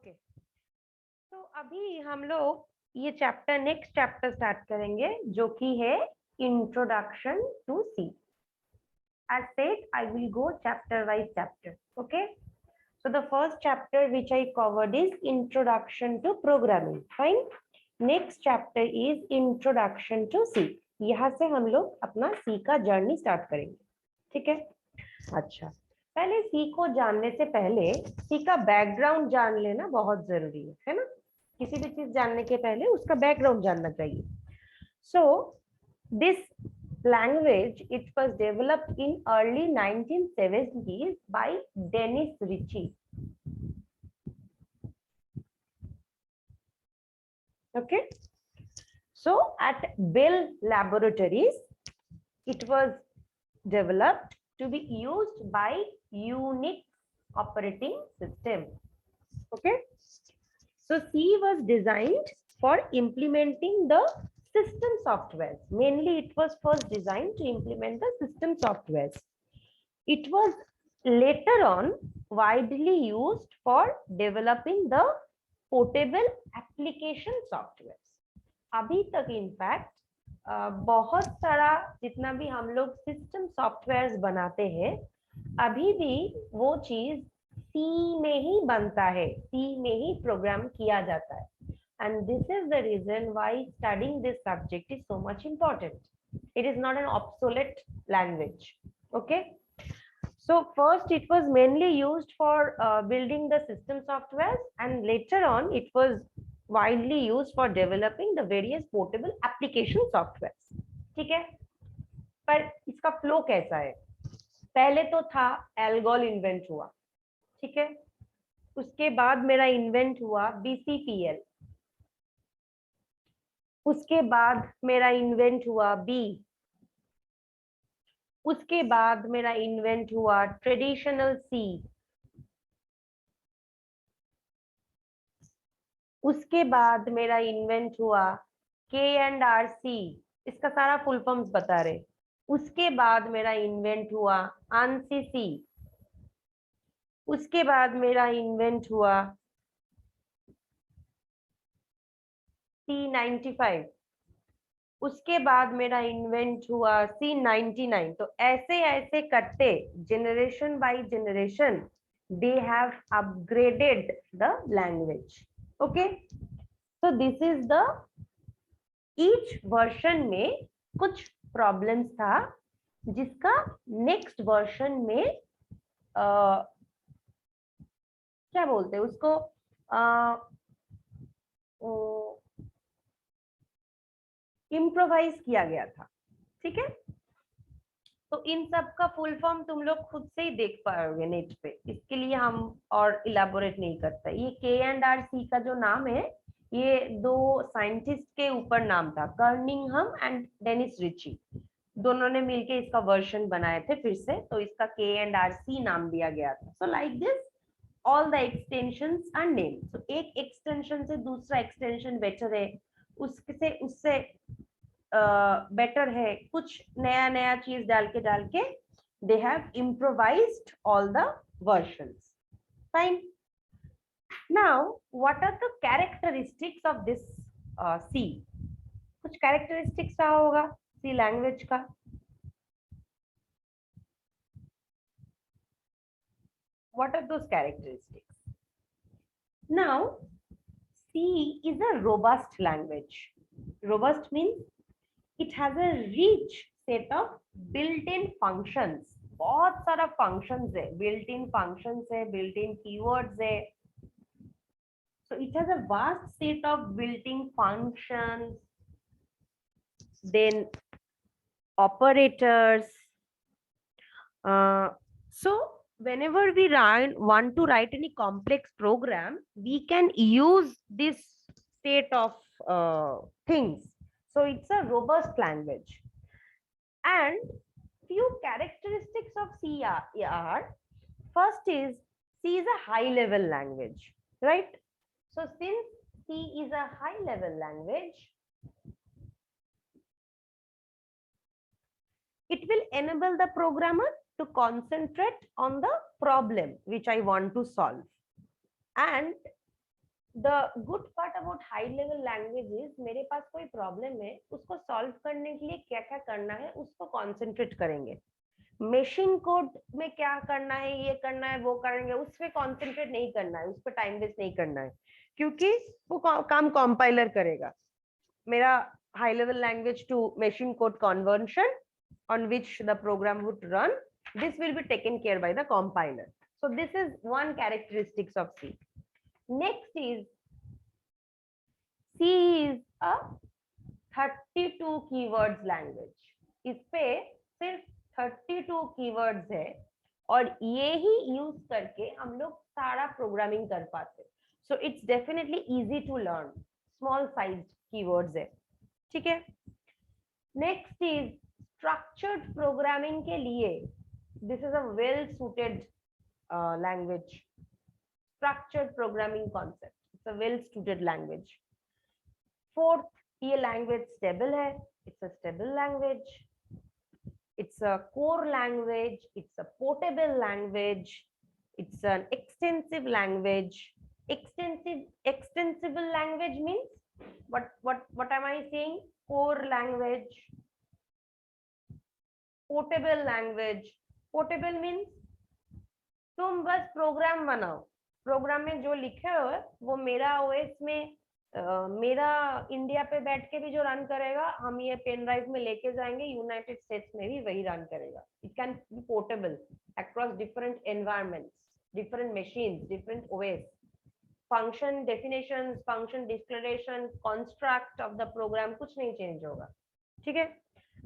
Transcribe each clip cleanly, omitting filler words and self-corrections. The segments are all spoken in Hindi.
ओके, तो अभी हम लोग ये चैप्टर नेक्स्ट चैप्टर स्टार्ट करेंगे जो कि है introduction to C. As said, I will go chapter wise chapter. Okay, so the first chapter which I covered is introduction to programming. Fine. Next chapter is introduction to C. यहाँ से हम लोग अपना C का जर्नी स्टार्ट करेंगे. ठीक है. अच्छा, पहले सी को जानने से पहले सी का बैकग्राउंड जान लेना बहुत जरूरी है ना. किसी भी चीज जानने के पहले उसका बैकग्राउंड जानना चाहिए. So this language it was developed in early 1970s by Dennis Ritchie. Okay, so at Bell Laboratories it was developed to be used by Unix operating system. Okay, so C was designed for implementing the system software. Mainly it was first designed to implement the system software. It was later on widely used for developing the portable application software. अभी तक इनफैक्ट बहुत सारा जितना भी हम लोग सिस्टम सॉफ्टवेयर्स बनाते हैं अभी भी वो चीज सी में ही बनता है, सी में ही प्रोग्राम किया जाता है. And this is the reason why studying this subject is so much important. It is not an obsolete language. Okay, so first it was mainly used for building the system software and later on it was widely used for developing the various portable application software. ठीक है, पर इसका फ्लो कैसा है? पहले तो था एल्गोल इन्वेंट हुआ. ठीक है, उसके बाद मेरा इन्वेंट हुआ BCPL. उसके बाद मेरा इन्वेंट हुआ बी. उसके बाद मेरा इन्वेंट हुआ ट्रेडिशनल सी. उसके बाद मेरा इन्वेंट हुआ K&R-C. इसका सारा फुल फॉर्म्स बता रहे. उसके बाद मेरा इन्वेंट हुआ ANSI-C. उसके बाद मेरा इन्वेंट हुआ C95. उसके बाद मेरा इन्वेंट हुआ C99. तो ऐसे ऐसे करते generation by generation they have upgraded the language. Okay, so this is the each version में कुछ प्रॉब्लम्स था जिसका नेक्स्ट वर्जन में क्या बोलते हैं उसको इम्प्रोवाइज किया गया था. ठीक है, तो इन सब का फुल फॉर्म तुम लोग खुद से ही देख पाओगे नेट पे. इसके लिए हम और इलाबोरेट नहीं करते. ये K&R-C का जो नाम है ये दो साइंटिस्ट के ऊपर नाम था, कर्निंघम एंड डेनिस रिची. दोनों ने मिलके इसका वर्जन बनाए थे फिर से, तो इसका K&R-C नाम दिया गया था. So like this all the extensions are name. तो एक एक्सटेंशन से दूसरा एक्सटेंशन बेटर है, उससे बेटर है, कुछ नया नया चीज डाल के they have improvised all the versions. Fine. Now what are the characteristics of this C? कुछ कैरेक्टरिस्टिक्स रहा होगा सी लैंग्वेज का. What are those characteristics? Now, C is a robust language. Robust means it has a rich set of built-in functions. बहुत सारा functions है, built-in functions है, built-in keywords है. So it has a vast set of built-in functions, then operators. So whenever we want to write any complex program, we can use this state of things. So it's a robust language. And few characteristics of C are first is C is a high level language, right? So since C is a high level language, it will enable the programmer to concentrate on the problem which I want to solve. And the good part about high level languages, मेरे पास कोई प्रॉब्लम है, उसको सॉल्व करने के लिए क्या क्या करना है उसको कॉन्सेंट्रेट करेंगे। मशीन कोड में क्या करना है, ये करना है, वो करेंगे, उस पर कॉन्सेंट्रेट नहीं करना है, उस पर टाइम वेस्ट नहीं करना है, क्योंकि वो काम कंपाइलर करेगा। मेरा high level language to machine code conversion on which the program would run, this will be taken care by the compiler. So this is one characteristics of C. Next is C is a 32 keywords language. इस पे सिर्फ 32 keywords है और ये ही यूज करके हम लोग सारा प्रोग्रामिंग कर पाते। So it's definitely easy to learn. Small sized keywords है, ठीक है। Next is structured programming के लिए, this is a well suited language. Structured programming concept, it's a well suited language. Fourth, ये language stable है, it's a stable language. It's a core language, it's a portable language, it's an extensive language. Extensible language means what am I saying? Core language, portable language. Portable means तुम बस प्रोग्राम बनाओ, प्रोग्राम में जो लिखे हो वो मेरा ओएस में मेरा इंडिया पे बैठ के भी जो रन करेगा, हम ये पेन ड्राइव में लेके जाएंगे, यूनाइटेड स्टेट्स में भी वही रन करेगा। It can be portable across different environments, different machines, different OS. Function definitions, function declaration, construct of the program कुछ नहीं चेंज होगा, ठीक है।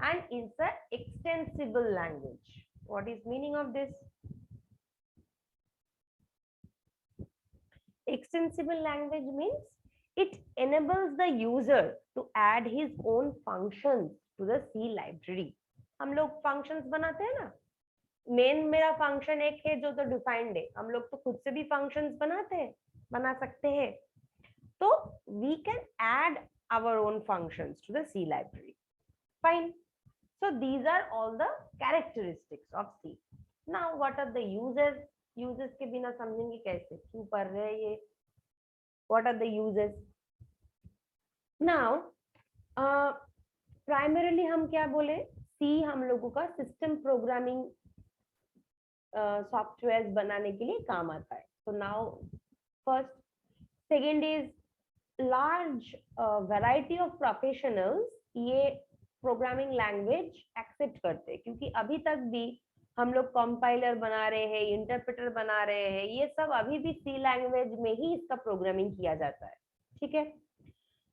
And is a extensible language. What is meaning of this? Extensible language means it enables the user to add his own functions to the C library. हम लोग functions बनाते हैं ना, मेन मेरा फंक्शन एक है जो तो डिफाइंड है, हम लोग तो खुद से भी functions बनाते हैं, बना सकते हैं, तो we can add our own functions to the C library. Fine. So these are all the characteristics of C. Now what are the uses? Uses के बिना समझेंगे कैसे, क्यों पढ़ रहे हैं ये? What are the uses? Now primarily हम क्या बोले, C हम लोगों का सिस्टम प्रोग्रामिंग सॉफ्टवेयर बनाने के लिए काम आता है। So now first, second is large variety of professionals ये प्रोग्रामिंग लैंग्वेज एक्सेप्ट करते हैं, क्योंकि अभी तक भी हम लोग कंपाइलर बना रहे हैं, इंटरप्रेटर बना रहे हैं, ये सब अभी भी सी लैंग्वेज में ही इसका प्रोग्रामिंग किया जाता है, ठीक है।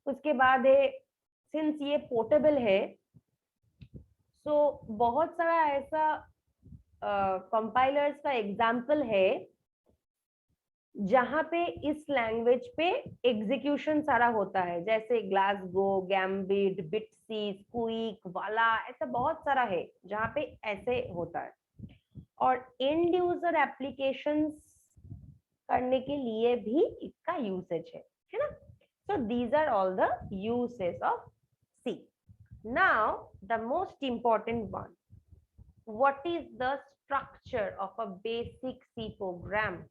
उसके बाद है, सिंस ये पोर्टेबल है, सो बहुत सारा ऐसा कंपाइलर्स का एग्जाम्पल है जहां पे इस लैंग्वेज पे एग्जीक्यूशन सारा होता है, जैसे ग्लासगो, गैम्बिट, बिटसी, स्क्वीक, वाला, ऐसा बहुत सारा है जहां पे ऐसे होता है। और एंड यूजर एप्लीकेशंस करने के लिए भी इसका यूसेज है ना। So these are all the usage of C. Now the most important one, what is the structure of a basic C program?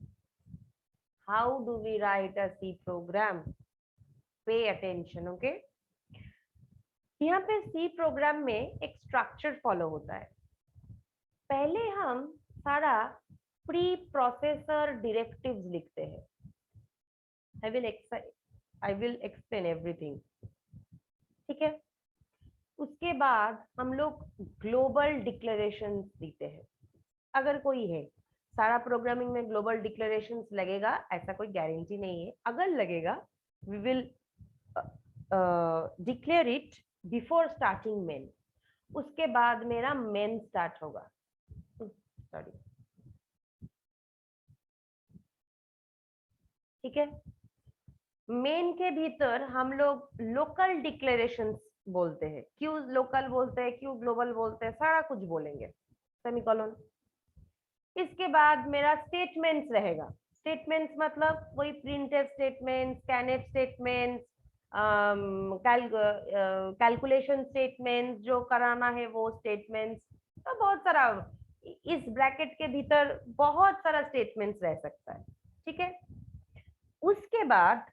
How do we write a C program? Pay attention, okay? यहाँ पे C प्रोग्राम में एक स्ट्रक्चर फॉलो होता है। पहले हम सारा प्री प्रोसेसर डायरेक्टिव्स लिखते हैं। I will explain everything, ठीक है। उसके बाद हम लोग ग्लोबल डिक्लेरेशंस देते हैं। अगर कोई है, सारा प्रोग्रामिंग में ग्लोबल डिक्लेरेशंस लगेगा ऐसा कोई गारंटी नहीं है, अगर लगेगा we will declare it before starting main. उसके बाद मेरा मेन स्टार्ट होगा, सॉरी, ठीक है। मेन के भीतर हम लोग लोकल डिक्लेरेशंस बोलते हैं। क्यों लोकल बोलते हैं, क्यों ग्लोबल बोलते हैं, सारा कुछ बोलेंगे, सेमीकोलन। इसके बाद मेरा स्टेटमेंट्स रहेगा। स्टेटमेंट्स मतलब वही printf statements, scanf statements, calculation statements, जो कराना है वो स्टेटमेंट्स, तो बहुत सारा इस ब्रैकेट के भीतर बहुत सारा स्टेटमेंट्स रह सकता है, ठीक है। उसके बाद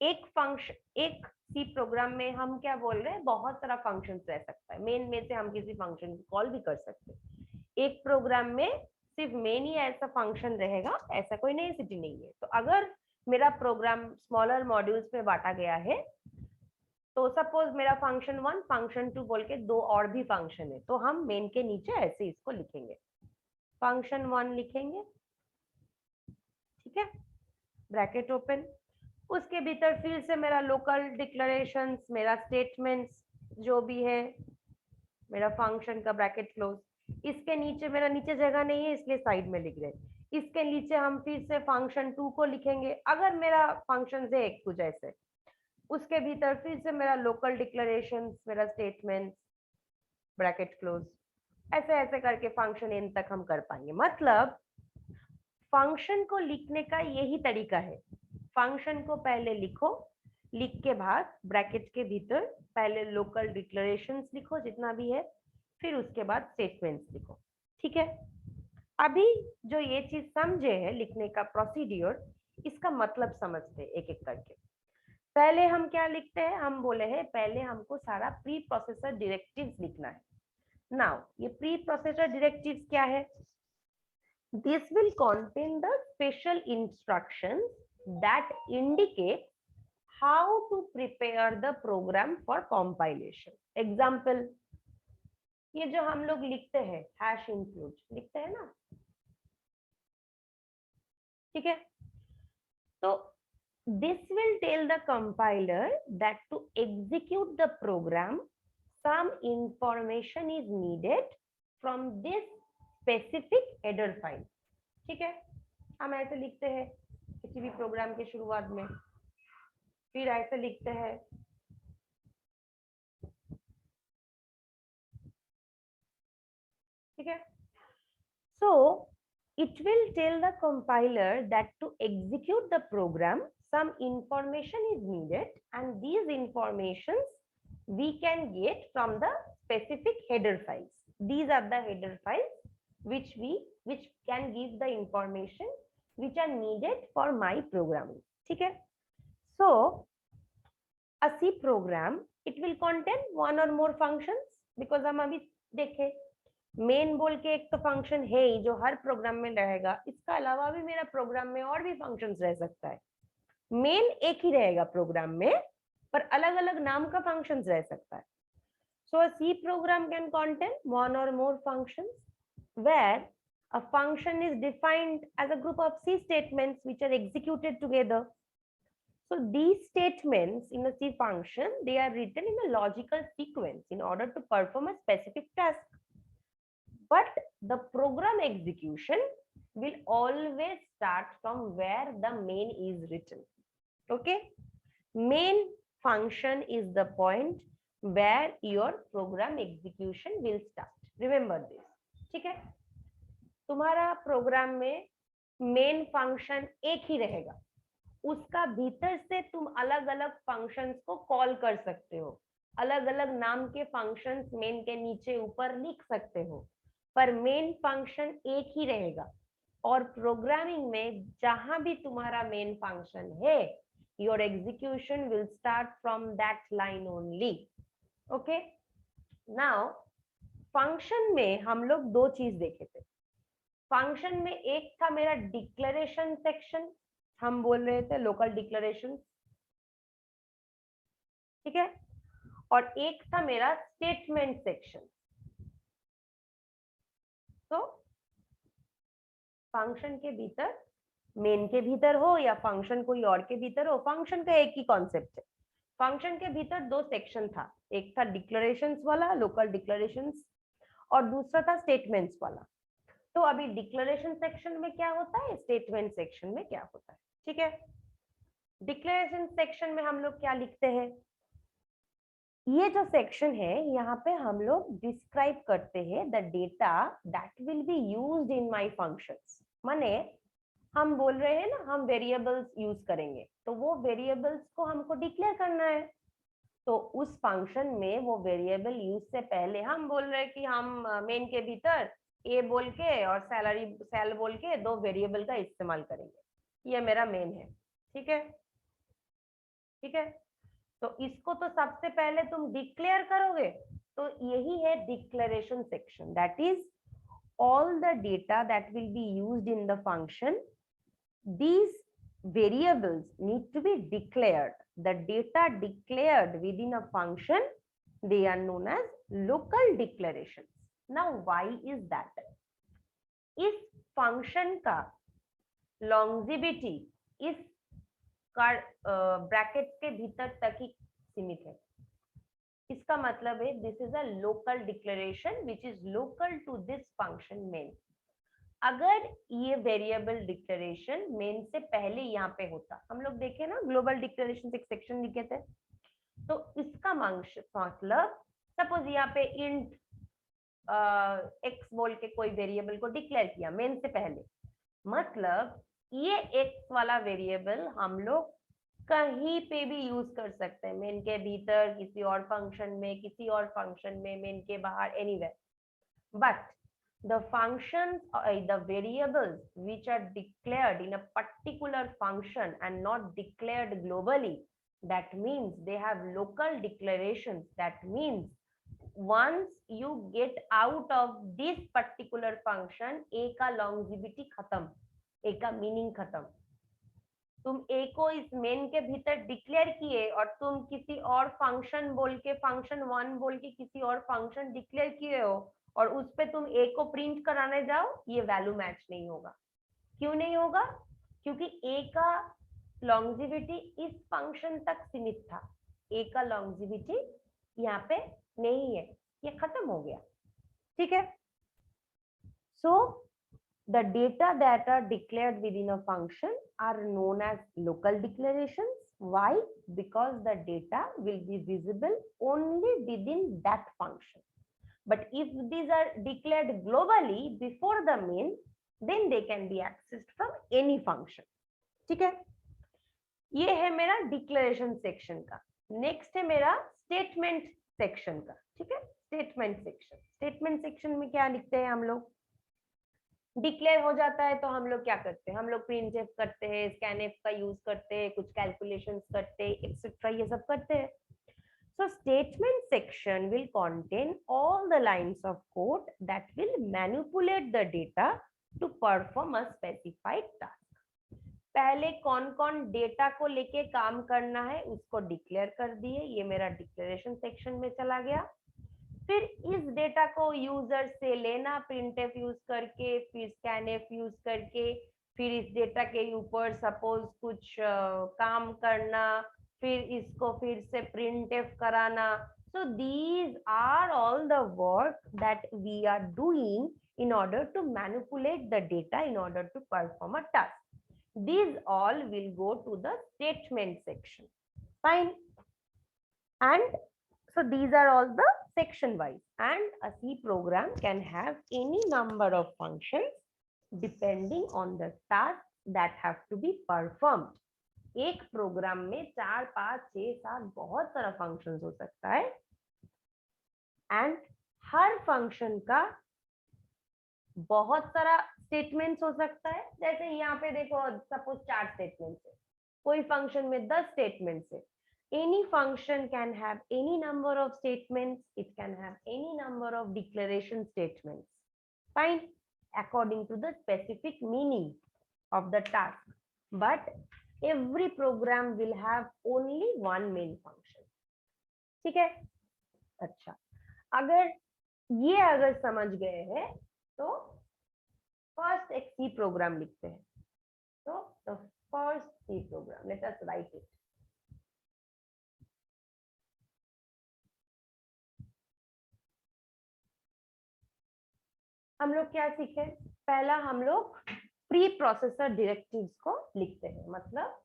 एक फंक्शन, एक सी प्रोग्राम में हम क्या बोल रहे हैं, बहुत सारा फंक्शन रह सकता है, मेन में से हम किसी फंक्शन को कॉल भी कर सकते हैं। एक प्रोग्राम में सिर्फ मेन ही ऐसा फंक्शन रहेगा, ऐसा कोई नेसेसिटी नहीं है। तो अगर मेरा प्रोग्राम स्मॉलर मॉड्यूल्स में बांटा गया है, तो सपोज मेरा फंक्शन 1 फंक्शन 2 बोल के दो और भी फंक्शन है, तो हम मेन के नीचे ऐसे इसको लिखेंगे, फंक्शन 1 लिखेंगे, ठीक है, ब्रैकेट ओपन, उसके भीतर फिर से मेरा लोकल डिक्लेरेशंस, मेरा स्टेटमेंट्स जो भी है, मेरा फंक्शन का ब्रैकेट क्लोज, इसके नीचे मेरा नीचे जगह नहीं है इसलिए साइड में लिख रहे हैं, इसके नीचे हम फिर से फंक्शन 2 को लिखेंगे अगर मेरा फंक्शन है एक कुछ ऐसे, उसके भीतर फिर से मेरा लोकल डिक्लेरेशंस, मेरा स्टेटमेंट, ब्रैकेट क्लोज, ऐसे ऐसे करके फंक्शन एन तक हम कर पाएंगे। मतलब फंक्शन को लिखने का यही तरीका है, फंक्शन को पहले लिखो, लिख के बाद ब्रैकेट के भीतर पहले लोकल डिक्लेरेशंस लिखो जितना भी है, फिर उसके बाद स्टेटमेंट्स लिखो, ठीक है। अभी जो ये चीज समझे है लिखने का प्रोसीड्यूर, इसका मतलब समझते हैं एक एक करके। पहले हम क्या लिखते हैं, हम बोले हैं पहले हमको सारा प्री प्रोसेसर डायरेक्टिव्स लिखना है। नाउ ये प्री प्रोसेसर डायरेक्टिव्स क्या है, this will contain the special instructions that indicate how to prepare the program for compilation. Example, ये जो हम लोग लिखते हैं हैश इंक्लूड लिखते हैं ना, ठीक है, तो this will tell the compiler that to execute the program some information is needed from this specific header file, ठीक है। हम ऐसे लिखते हैं किसी भी प्रोग्राम के शुरुआत में, फिर ऐसे लिखते हैं, ठीक है। So it will tell the compiler that to execute the program some information is needed and these informations we can get from the specific header files. These are the header files which can give the information which are needed for my programming, ठीक है। So a C program it will contain one or more functions, because हम अभी देखें मेन बोल के एक तो फंक्शन है ही जो हर प्रोग्राम में रहेगा, इसका अलावा भी मेरा प्रोग्राम में और भी फंक्शंस रह सकता है। मेन एक ही रहेगा प्रोग्राम में पर अलग अलग नाम का फंक्शंस रह सकता है। So a C program can contain one or more functions where a function is defined as a group of C statements which are executed together. So these statements in a C function, they are written in a logical sequence in order to perform a specific task. But the program execution will always start from where the main is written. Okay, main function is the point where your program execution will start. Remember this, ठीक है। तुम्हारा प्रोग्राम में मेन फंक्शन एक ही रहेगा, उसका भीतर से तुम अलग अलग फंक्शंस को कॉल कर सकते हो, अलग अलग नाम के फंक्शंस मेन के नीचे ऊपर लिख सकते हो, पर मेन फंक्शन एक ही रहेगा। और प्रोग्रामिंग में जहां भी तुम्हारा मेन फंक्शन है, your execution will start from that line only. Okay, now function में हम लोग दो चीज देखे थे। फंक्शन में एक था मेरा डिक्लेरेशन सेक्शन, हम बोल रहे थे लोकल डिक्लेरेशन, ठीक है, और एक था मेरा स्टेटमेंट सेक्शन। तो फंक्शन के भीतर, मेन के भीतर हो या फंक्शन कोई और के भीतर हो, फंक्शन का एक ही कॉन्सेप्ट है। फंक्शन के भीतर दो सेक्शन था, एक था डिक्लेरेशंस वाला लोकल डिक्लेरेशंस, और दूसरा था स्टेटमेंट्स वाला। तो अभी डिक्लेरेशन सेक्शन में क्या होता है, स्टेटमेंट सेक्शन में क्या होता है, ठीक है। डिक्लेरेशन सेक्शन में हम लोग क्या लिखते हैं, ये जो सेक्शन है यहाँ पे हम लोग डिस्क्राइब करते हैं the data that will be used in my functions. माने हम बोल रहे हैं ना हम वेरिएबल्स यूज करेंगे, तो वो वेरिएबल्स को हमको डिक्लेयर करना है। तो उस फंक्शन में वो वेरिएबल यूज से पहले हम बोल रहे हैं कि हम मेन के भीतर ए बोल के और सैलरी सेल बोल के दो वेरिएबल का इस्तेमाल करेंगे, ये मेरा मेन है, ठीक है। ठीक है, तो इसको तो सबसे पहले तुम डिक्लेयर करोगे, तो यही है declaration section, that is all the data that will be used in the function, these variables need to be declared. The data declared within a function, they are known as local declarations. Now why is that? इस function का longevity इस ब्रैकेट के भीतर तक ही सीमित है। इसका मतलब है this is a local declaration which is local to this function main. अगर ये वेरिएबल डिक्लेरेशन मेन से पहले यहाँ पे होता, हम लोग देखे ना ग्लोबल डिक्लेरेशन एक सेक्शन लिखे थे, तो इसका मतलब सपोज यहाँ पे इंट एक्स बोल के कोई वेरिएबल को डिक्लेयर किया मेन से पहले, मतलब ये एक्स वाला वेरिएबल हम लोग कहीं पे भी यूज कर सकते हैं, मेन के भीतर, किसी और फंक्शन में, किसी और फंक्शन में, मेन के बाहर, anywhere. But the functions the variables which are declared in a particular function and not declared globally, that means they have local declarations. That means once you get out of this particular function, a का longevity खत्म, a का meaning खत्म। तुम ए को इस मेन के भीतर डिक्लेयर किए और तुम किसी और फंक्शन बोल के, फंक्शन 1 बोल के किसी और फंक्शन डिक्लेयर किए हो और उस पे तुम ए को प्रिंट कराने जाओ, ये वैल्यू मैच नहीं होगा। क्यों नहीं होगा? क्योंकि ए का लॉन्जिविटी इस फंक्शन तक सीमित था, ए का लॉन्जिविटी यहाँ पे नहीं है, ये खत्म हो गया। ठीक है, सो the data that are declared within a function are known as local declarations. Why? Because the data will be visible only within that function. But if these are declared globally before the main, then they can be accessed from any function. ठीक है, ये है मेरा डिक्लेरेशन सेक्शन का। नेक्स्ट है मेरा स्टेटमेंट सेक्शन का। ठीक है, स्टेटमेंट सेक्शन, स्टेटमेंट सेक्शन में क्या लिखते हैं हम लोग? डिक्लेयर हो जाता है तो हम लोग क्या करते हैं? हम लोग प्रिंटफ करते हैं, स्कैनफ का यूज करते हैं, कुछ कैलकुलेशंस करते हैं, एक्सेट्रा, ये सब करते हैं। So statement section will contain all the lines of code that will manipulate the data to perform a specified task. पहले कौन कौन डेटा को लेके काम करना है उसको डिक्लेयर कर दिए, ये मेरा डिक्लेरेशन सेक्शन में चला गया। फिर इस डेटा को यूजर से लेना प्रिंटफ यूज करके, फिर स्कैनफ यूज करके, फिर इस डेटा के ऊपर सपोज कुछ काम करना, फिर इसको फिर से प्रिंटफ कराना। So these are all the work that we are doing in order to manipulate the data in order to perform a task. These all will go to the statement section. Fine. And so these are all the section wise, and a C program can have any number of functions depending on the task that have to be performed. एक प्रोग्राम में 4, 5, 6, 7 बहुत सारा फंक्शंस हो सकता है, एंड हर फंक्शन का बहुत सारा स्टेटमेंट्स हो सकता है। जैसे यहाँ पे देखो सपोज 4 स्टेटमेंट्स है, कोई फंक्शन में 10 स्टेटमेंट्स है। Any function can have any number of statements, it can have any number of declaration statements, fine, according to the specific meaning of the task, but every program will have only one main function. ठीक है, अच्छा, अगर समझ गए हैं तो फर्स्ट एक C प्रोग्राम लिखते हैं। तो the first C program, let us write it. हम लोग क्या सीखे? पहला हम लोग प्री प्रोसेसर डायरेक्टिव्स को लिखते हैं, मतलब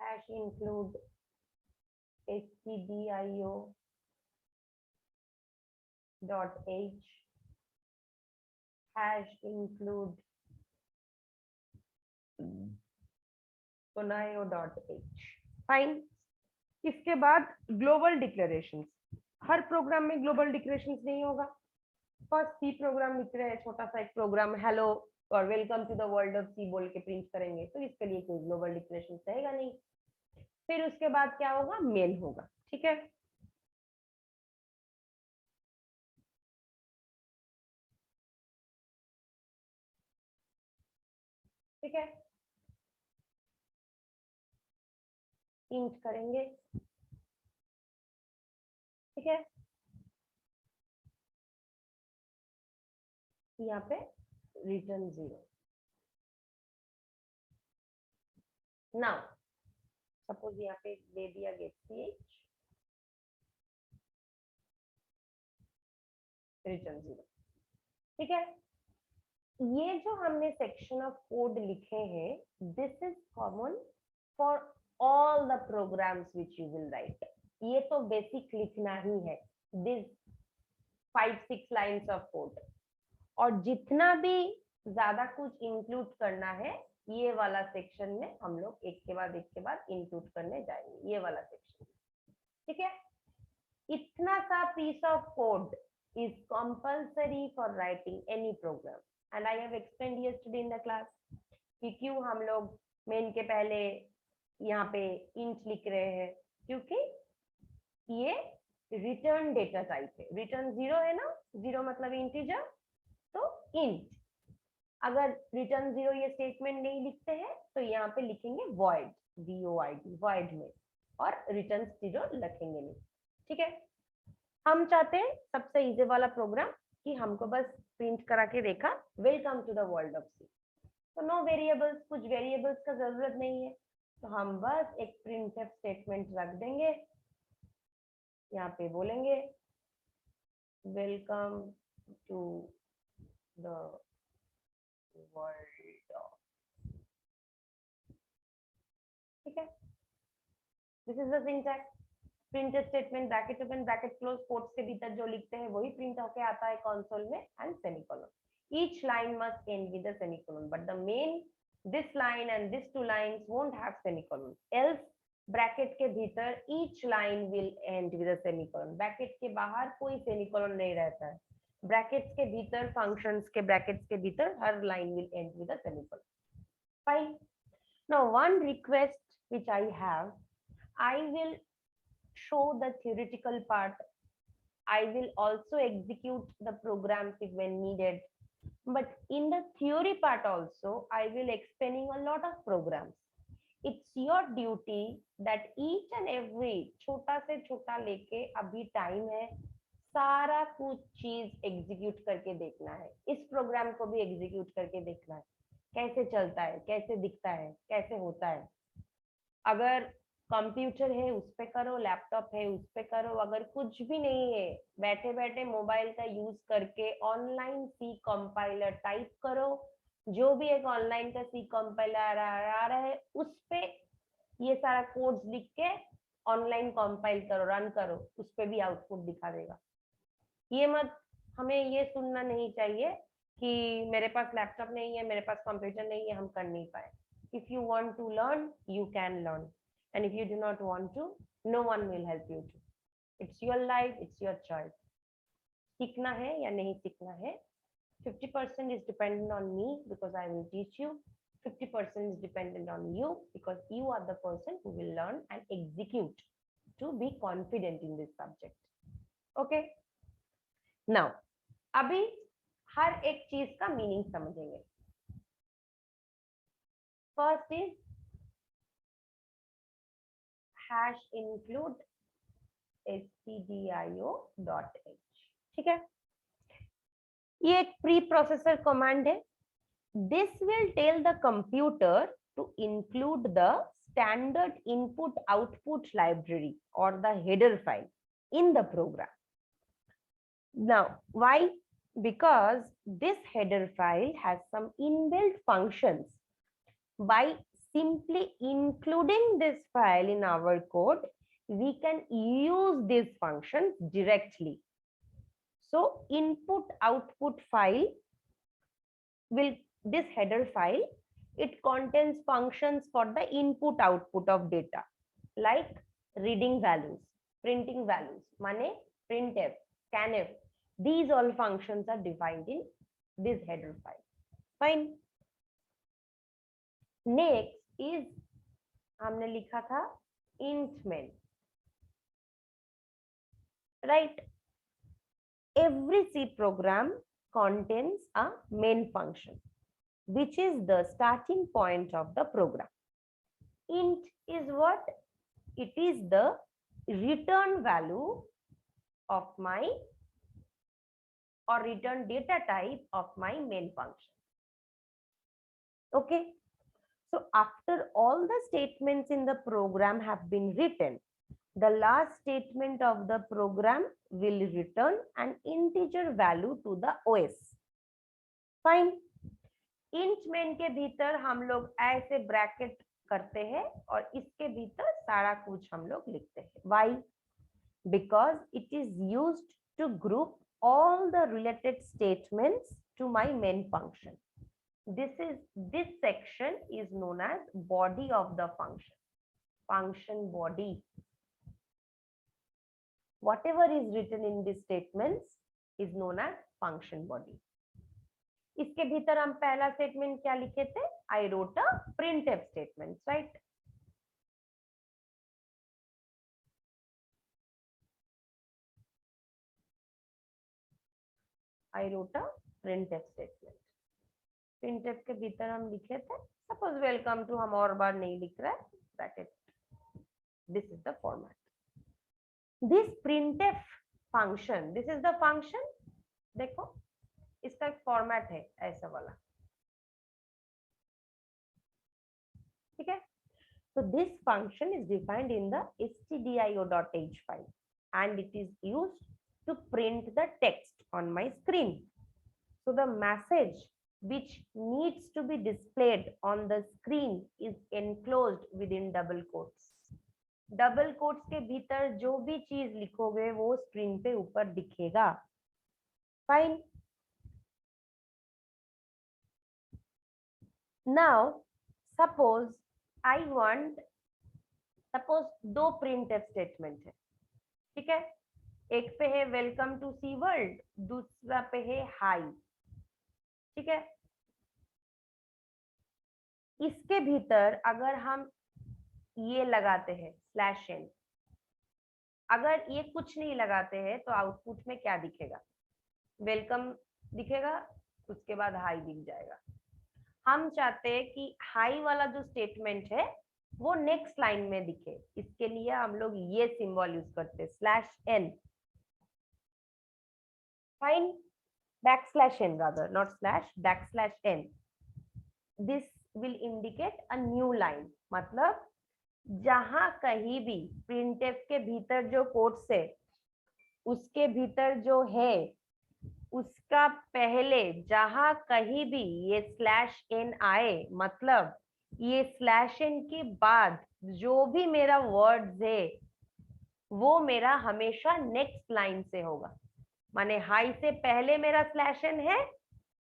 hash include stdio .h hash include .h, fine. इसके बाद ग्लोबल डिक्लेरेशंस। हर प्रोग्राम में ग्लोबल डिक्लेरेशंस नहीं होगा। फर्स्ट सी प्रोग्राम लिख रहे हैं, छोटा सा एक प्रोग्राम, हेलो और welcome to the world of C बोल के प्रिंट करेंगे तो इसके लिए कोई ग्लोबल डिक्लेरेशन रहेगा नहीं। फिर उसके बाद क्या होगा, मेन होगा। ठीक है, ठीक है, इंट करेंगे। ठीक है, यहाँ पे रिटर्न 0। नाउ सपोज यहाँ पे दे दिया गेट ch, रिटर्न 0। ठीक है, ये जो हमने सेक्शन ऑफ कोड लिखे हैं, this is common for all the programmes which you will write. ये तो बेसिक लिखना ही है, दिस 5-6 लाइन्स ऑफ कोड। और जितना भी ज्यादा कुछ इंक्लूड करना है, ये वाला सेक्शन में हम लोग एक के बाद इंक्लूड करने जाएंगे, ये वाला सेक्शन। ठीक है, इतना सा piece of code is compulsory for writing any program, and I have explained yesterday in the class कि क्यों हम लोग मेन के पहले यहाँ पे इंट लिख रहे हैं, क्योंकि ये रिटर्न डेटा टाइप है। रिटर्न 0 है ना, 0 मतलब इंटीजर, तो इंट। अगर रिटर्न 0 ये स्टेटमेंट नहीं लिखते हैं तो यहाँ पे लिखेंगे void, void, void में, और रिटर्न 0 लिखेंगे नहीं। ठीक है, हम चाहते हैं सबसे इजी वाला प्रोग्राम कि हमको बस प्रिंट करा के देखा welcome to the world of C. तो नो वेरिएबल्स, कुछ वेरिएबल्स का जरूरत नहीं है, तो हम बस एक प्रिंटफ स्टेटमेंट रख देंगे। यहाँ पे बोलेंगे welcome to the world of. ठीक है, this is the syntax. Print statement, bracket open bracket close, quotes के भीतर जो लिखते हैं वही प्रिंट होके आता है कंसोल में, and semicolon. Each line must end with a semicolon, but the main this line and this two lines won't have semicolon. Else bracket के भीतर each line will end with a semicolon. Bracket के बाहर कोई सेमिकोलन नहीं रहता है, ब्रैकेट्स के भीतर, फंक्शंस के ब्रैकेट्स के भीतर हर line will end with a semicolon. Fine. Now one request which I have, I will show the theoretical part. I will also execute the programs when needed. But in the theory part also, I will explaining a lot of programs. It's your duty that each and every छोटा से छोटा लेके अभी टाइम है, सारा कुछ चीज एग्जीक्यूट करके देखना है। इस प्रोग्राम को भी एग्जीक्यूट करके देखना है, कैसे चलता है, कैसे दिखता है, कैसे होता है। अगर कंप्यूटर है उस पे करो, लैपटॉप है उस पे करो, अगर कुछ भी नहीं है, बैठे बैठे मोबाइल का यूज करके ऑनलाइन सी कंपाइलर टाइप करो। जो भी एक ऑनलाइन का सी कंपाइलर आ रहा है उस पे ये सारा कोड्स लिख के ऑनलाइन कंपाइल करो, रन करो, उस पे भी आउटपुट दिखा देगा। ये मत, हमें ये सुनना नहीं चाहिए कि मेरे पास लैपटॉप नहीं है, मेरे पास कंप्यूटर नहीं है, हम कर नहीं पाए। If you want to learn, you can learn, and if you do not want to, no one will help you to. It's your life, it's your choice. सीखना है या नहीं सीखना है, 50% is dependent on me because I will teach you, 50% is dependent on you because you are the person who will learn and execute to be confident in this subject. Okay, now अभी हर एक चीज का मीनिंग समझेंगे। First is hash include stdio.h। ठीक है, ये एक प्री प्रोसेसर कमांड है। This will tell the computer to include the standard input output library और the header file in the program. Now why? Because this header file has some inbuilt functions. By simply including this file in our code, we can use these functions directly. So input output file will, this header file, it contains functions for the input output of data, like reading values, printing values, mane printf, scanf. These all functions are defined in this header file. Fine. Next is हमने लिखा था int main, right. Every C program contains a main function, which is the starting point of the program. Int is what? It is the return value of my or return data type of my main function. Okay. So after all the statements in the program have been written, the last statement of the program will return an integer value to the OS. Fine. int main के भीतर हम लोग ऐसे ब्रैकेट करते हैं और इसके भीतर सारा कुछ हम लोग लिखते हैं. Why? Because it is used to group all the related statements to my main function. This section is known as body of the function. Function body. Whatever is written in these statements is known as function body. इसके भीतर हम पहला स्टेटमेंट क्या लिखे थे? I wrote a printf statement, right? I wrote a printf statement. printf के भीतर हम लिखे थे suppose welcome to, हम और बार नहीं लिख रहे हैं, bracket. This is the format. This printf function, this is the function. देखो इसका एक फॉर्मेट है ऐसा वाला, ठीक है. So this function is defined in the stdio.h file and it is used to print the text on my screen. So the message which needs to be displayed on the screen is enclosed within double quotes. Double quotes के भीतर जो भी चीज लिखोगे वो स्क्रीन पे ऊपर दिखेगा. Fine. Now suppose I want, suppose दो प्रिंटफ स्टेटमेंट है, ठीक है. एक पे है वेलकम टू सी वर्ल्ड, दूसरा पे है हाई, ठीक है. इसके भीतर अगर हम ये लगाते हैं /n, अगर ये कुछ नहीं लगाते हैं तो आउटपुट में क्या दिखेगा? वेलकम दिखेगा, उसके बाद हाई दिख जाएगा. हम चाहते हैं कि हाई वाला जो स्टेटमेंट है वो नेक्स्ट लाइन में दिखे, इसके लिए हम लोग ये सिंबल यूज करते हैं /n. Fine. \n rather, not /n. This will indicate a new line. मतलब जहां कहीं भी प्रिंटफ के भीतर जो कोट्स है उसके भीतर जो है उसका पहले जहां कहीं भी ये /n आए, मतलब ये /n के बाद जो भी मेरा वर्ड्स है वो मेरा हमेशा नेक्स्ट लाइन से होगा. माने हाई से पहले मेरा /n है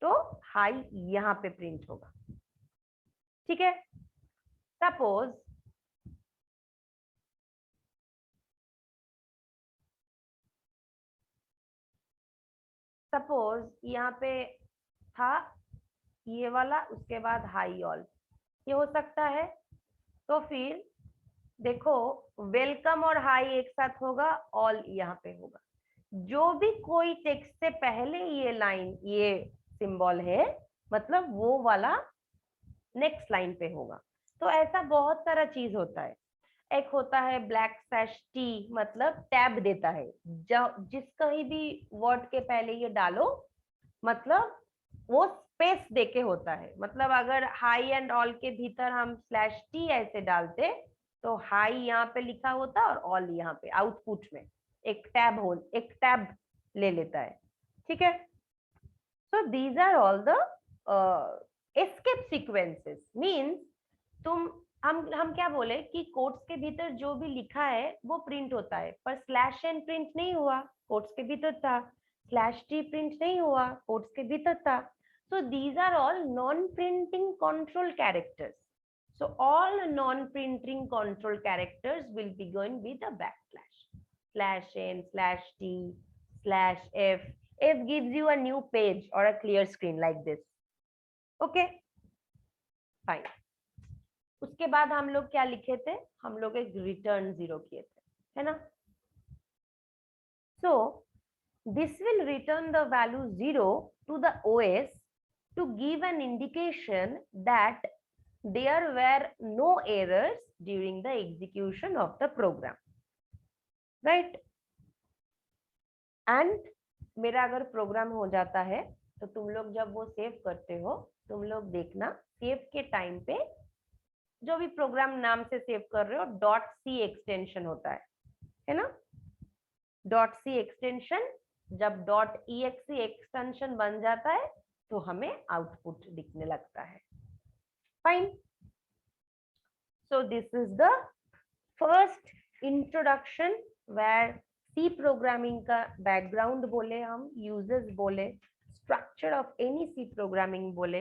तो हाई यहाँ पे प्रिंट होगा, ठीक है. सपोज यहाँ पे था ये वाला, उसके बाद हाई ऑल, ये हो सकता है. तो फिर देखो वेलकम और हाई एक साथ होगा, ऑल यहाँ पे होगा. जो भी कोई टेक्स्ट से पहले ये लाइन, ये सिंबल है, मतलब वो वाला नेक्स्ट लाइन पे होगा. तो ऐसा बहुत सारा चीज होता है. एक होता है \t, मतलब टैब देता है. जिस कहीं भी वर्ड के पहले ये डालो मतलब वो स्पेस देके होता है. मतलब अगर हाई एंड ऑल के भीतर हम /t ऐसे डालते तो हाई यहाँ पे लिखा होता और ऑल यहाँ पे आउटपुट में एक टैब ले लेता है, ठीक है. So these are all the escape sequences. Means तुम हम क्या बोले कि कोट्स के भीतर जो भी लिखा है वो प्रिंट होता है, पर /n प्रिंट नहीं हुआ, कोट्स के भीतर था. /t प्रिंट नहीं हुआ, कोट्स के भीतर था. So these are all non-printing control characters. So all non-printing control characters will be going with a backslash. /n, /t, /f. F gives you a new page or a clear screen like this. Okay fine. उसके बाद हम लोग क्या लिखे थे, हम लोग एक रिटर्न 0 किए थे, है ना। सो this will return the value 0 to the OS to give an indication that there were no errors during the execution of the program, right? And मेरा अगर प्रोग्राम हो जाता है तो तुम लोग जब वो सेव करते हो, तुम लोग देखना सेव के टाइम पे जो भी प्रोग्राम नाम से सेव कर रहे हो .c एक्सटेंशन होता है ना। .c एक्सटेंशन जब .exe एक्सटेंशन बन जाता है तो हमें आउटपुट दिखने लगता है। Fine. So this is the first introduction where C programming का बैकग्राउंड बोले, हम यूजर्स बोले, structure of any C programming बोले,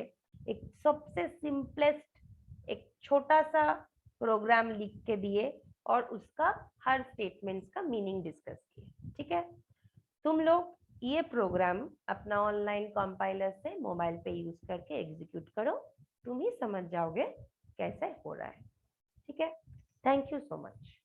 एक सबसे सिंपलेस्ट एक छोटा सा प्रोग्राम लिख के दिए और उसका हर स्टेटमेंट्स का मीनिंग डिस्कस किए। ठीक है, तुम लोग ये प्रोग्राम अपना ऑनलाइन कंपाइलर से मोबाइल पे यूज करके एग्जीक्यूट करो, तुम ही समझ जाओगे कैसे हो रहा है। ठीक है, थैंक यू सो मच।